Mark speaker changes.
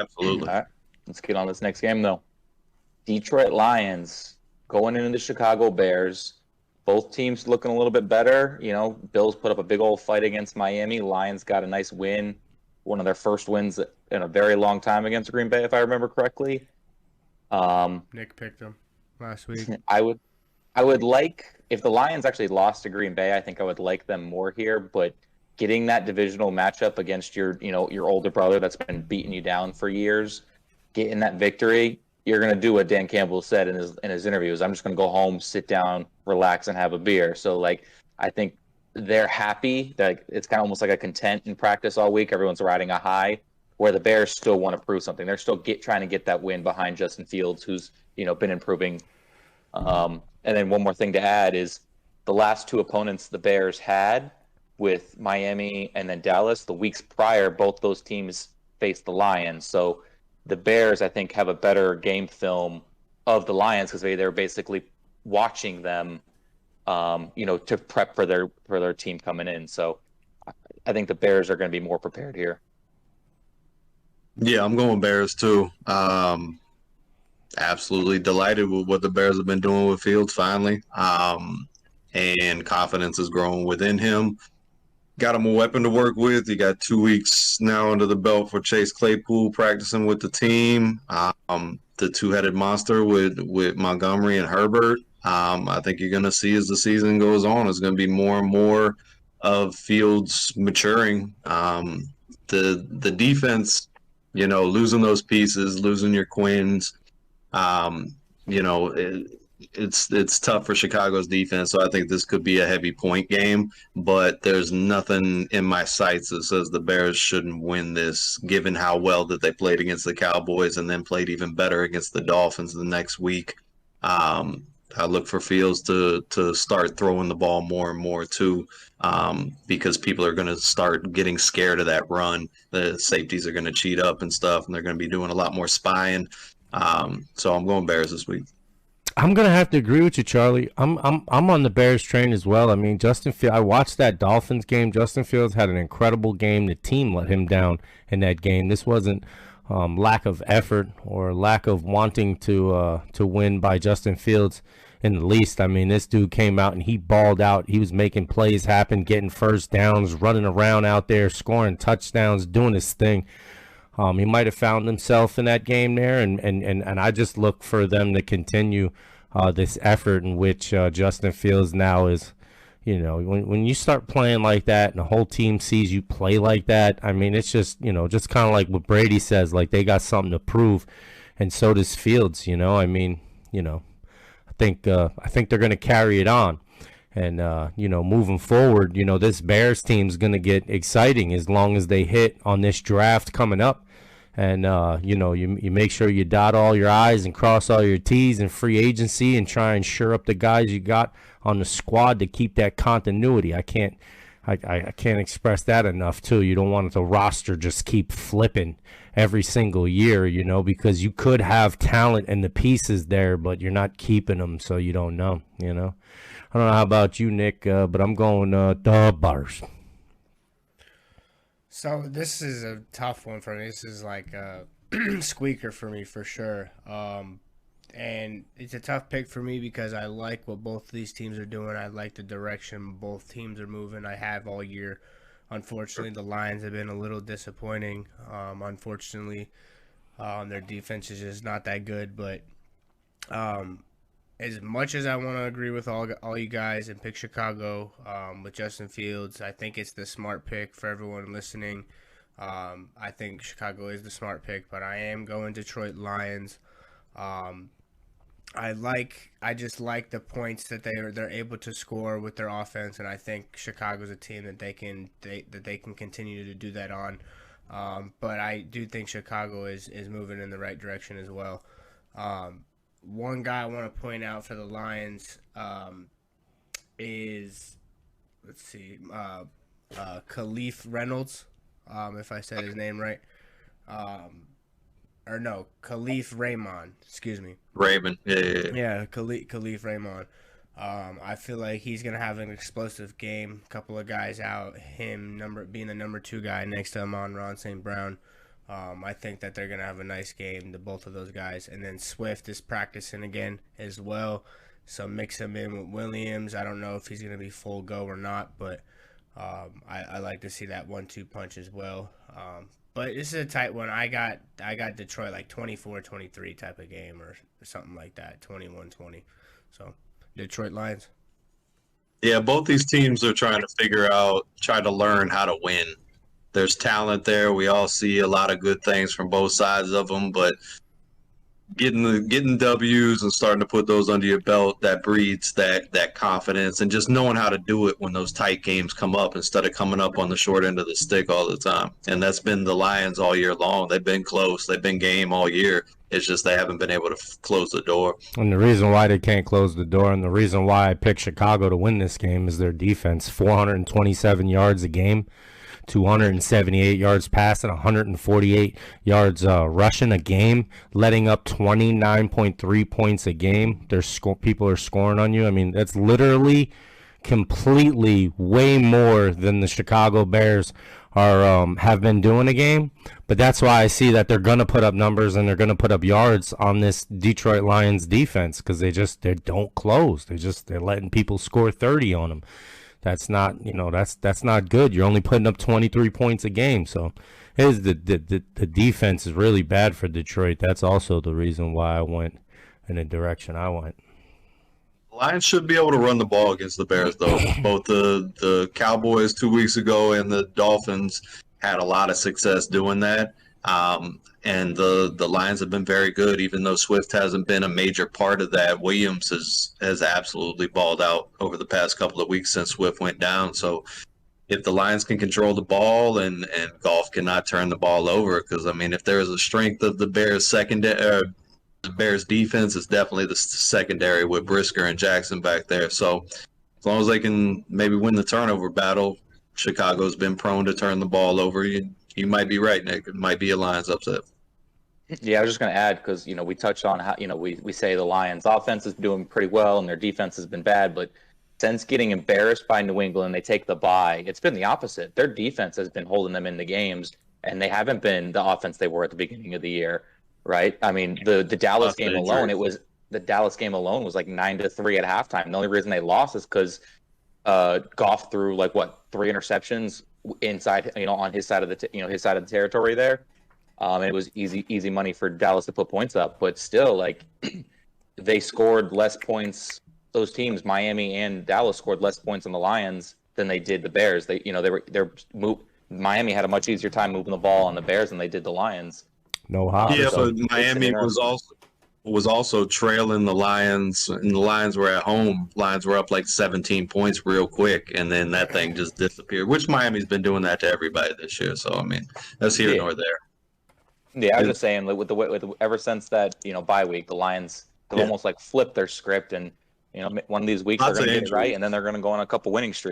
Speaker 1: Absolutely.
Speaker 2: All right, let's get on this next game, though. Detroit Lions going into the Chicago Bears. Both teams looking a little bit better. Bills put up a big old fight against Miami. Lions got a nice win, one of their first wins in a very long time against Green Bay, if I remember correctly.
Speaker 3: Nick picked them last week.
Speaker 2: I would like, if the Lions actually lost to Green Bay, I think I would like them more here. But getting that divisional matchup against your older brother that's been beating you down for years, getting that victory, you're going to do what Dan Campbell said in his interviews. I'm just going to go home, sit down, relax, and have a beer. So, I think they're happy that it's kind of almost like a content in practice all week. Everyone's riding a high, where the Bears still want to prove something. They're still trying to get that win behind Justin Fields, who's been improving. And then one more thing to add is the last two opponents the Bears had with Miami and then Dallas, the weeks prior, both those teams faced the Lions. So the Bears, I think, have a better game film of the Lions because they're basically watching them, to prep for their team coming in. So I think the Bears are going to be more prepared here.
Speaker 1: Yeah, I'm going Bears too. Absolutely delighted with what the Bears have been doing with Fields finally. And confidence is growing within him. Got him a weapon to work with. You got 2 weeks now under the belt for Chase Claypool practicing with the team. The two-headed monster with Montgomery and Herbert. I think you're going to see as the season goes on, it's going to be more and more of Fields maturing. The defense, losing those pieces, losing your Quins, it's tough for Chicago's defense, so I think this could be a heavy point game, but there's nothing in my sights that says the Bears shouldn't win this, given how well that they played against the Cowboys and then played even better against the Dolphins the next week. I look for Fields to start throwing the ball more and more too, because people are going to start getting scared of that run. The safeties are going to cheat up and stuff, and they're going to be doing a lot more spying. So I'm going Bears this week.
Speaker 3: I'm gonna have to agree with you, Charlie. I'm on the Bears train as well. I mean, Justin Fields. I watched that Dolphins game. Justin Fields had an incredible game. The team let him down in that game. This wasn't lack of effort or lack of wanting to win by Justin Fields in the least. I mean, this dude came out and he balled out. He was making plays happen, getting first downs, running around out there, scoring touchdowns, doing his thing. He might have found himself in that game there, and I just look for them to continue this effort in which Justin Fields now is. When you start playing like that and the whole team sees you play like that, I mean, it's just just kind of like what Brady says, like they got something to prove, and so does Fields. I mean, I think they're going to carry it on. And, moving forward, this Bears team is going to get exciting as long as they hit on this draft coming up. And, you make sure you dot all your I's and cross all your T's in free agency and try and shore up the guys you got on the squad to keep that continuity. I can't express that enough, too. You don't want the roster just keep flipping every single year, because you could have talent and the pieces there, but you're not keeping them, so you don't know, I don't know how about you, Nick, but I'm going the Bears.
Speaker 4: So this is a tough one for me. This is like a squeaker for me for sure. And it's a tough pick for me because I like what both of these teams are doing. I like the direction both teams are moving. I have all year. Unfortunately, the Lions have been a little disappointing. Unfortunately, their defense is just not that good. But as much as I want to agree with all you guys and pick Chicago with Justin Fields, I think it's the smart pick for everyone listening. I think Chicago is the smart pick, but I am going Detroit Lions. I just like the points that they're able to score with their offense, and I think Chicago's a team that they can continue to do that on. But I do think Chicago is moving in the right direction as well. One guy I want to point out for the Lions is, Khalif Reynolds, if I said his name right. Khalif Raymond, excuse me.
Speaker 1: Raymond, yeah.
Speaker 4: Yeah, Khalif Raymond. I feel like he's going to have an explosive game. A couple of guys out, him being the number 2 guy next to Amon-Ra St. Brown. I think that they're going to have a nice game, both of those guys. And then Swift is practicing again as well. So mix him in with Williams. I don't know if he's going to be full go or not, but I like to see that 1-2 punch as well. But this is a tight one. I got Detroit like 24-23 type of game or something like that, 21-20. So Detroit Lions.
Speaker 1: Yeah, both these teams are trying to learn how to win. There's talent there. We all see a lot of good things from both sides of them, but getting W's and starting to put those under your belt, that breeds that confidence and just knowing how to do it when those tight games come up instead of coming up on the short end of the stick all the time. And that's been the Lions all year long. They've been close. They've been game all year. It's just they haven't been able to close the door.
Speaker 3: And the reason why they can't close the door and the reason why I picked Chicago to win this game is their defense. 427 yards a game, 278 yards passing, 148 yards rushing a game, letting up 29.3 points a game. People are scoring on you. I mean, that's literally completely way more than the Chicago Bears are have been doing a game. But that's why I see that they're going to put up numbers and they're going to put up yards on this Detroit Lions defense because they don't close. They're letting people score 30 on them. That's not, that's not good. You're only putting up 23 points a game. So the defense is really bad for Detroit. That's also the reason why I went in the direction I went.
Speaker 1: Lions should be able to run the ball against the Bears, though. Both the Cowboys 2 weeks ago and the Dolphins had a lot of success doing that. And the Lions have been very good, even though Swift hasn't been a major part of that. Williams has absolutely balled out over the past couple of weeks since Swift went down. So if the Lions can control the ball and Goff cannot turn the ball over, because, I mean, if there is a strength of the Bears the Bears defense is definitely the secondary with Brisker and Jackson back there. So as long as they can maybe win the turnover battle, Chicago's been prone to turn the ball over. You might be right, Nick. It might be a Lions upset.
Speaker 2: Yeah, I was just going to add because, we touched on how, we say the Lions offense is doing pretty well and their defense has been bad, but since getting embarrassed by New England, they take the bye. It's been the opposite. Their defense has been holding them in the games, and they haven't been the offense they were at the beginning of the year. Right. I mean, the Dallas game alone, the Dallas game alone was like 9-3 at halftime. The only reason they lost is because Goff threw 3 interceptions inside, on his side of his side of the territory there. And it was easy money for Dallas to put points up. But still, they scored less points. Those teams, Miami and Dallas, scored less points on the Lions than they did the Bears. Miami had a much easier time moving the ball on the Bears than they did the Lions.
Speaker 3: No how.
Speaker 1: Yeah, but Miami was also trailing the Lions, and the Lions were at home. Lions were up 17 points real quick, and then that thing just disappeared. Which Miami's been doing that to everybody this year. So I mean, that's here nor there.
Speaker 2: Yeah, I was just saying ever since that bye week, the Lions have almost flipped their script, and one of these weeks they're going to get it right, and then they're going to go on a couple winning streaks.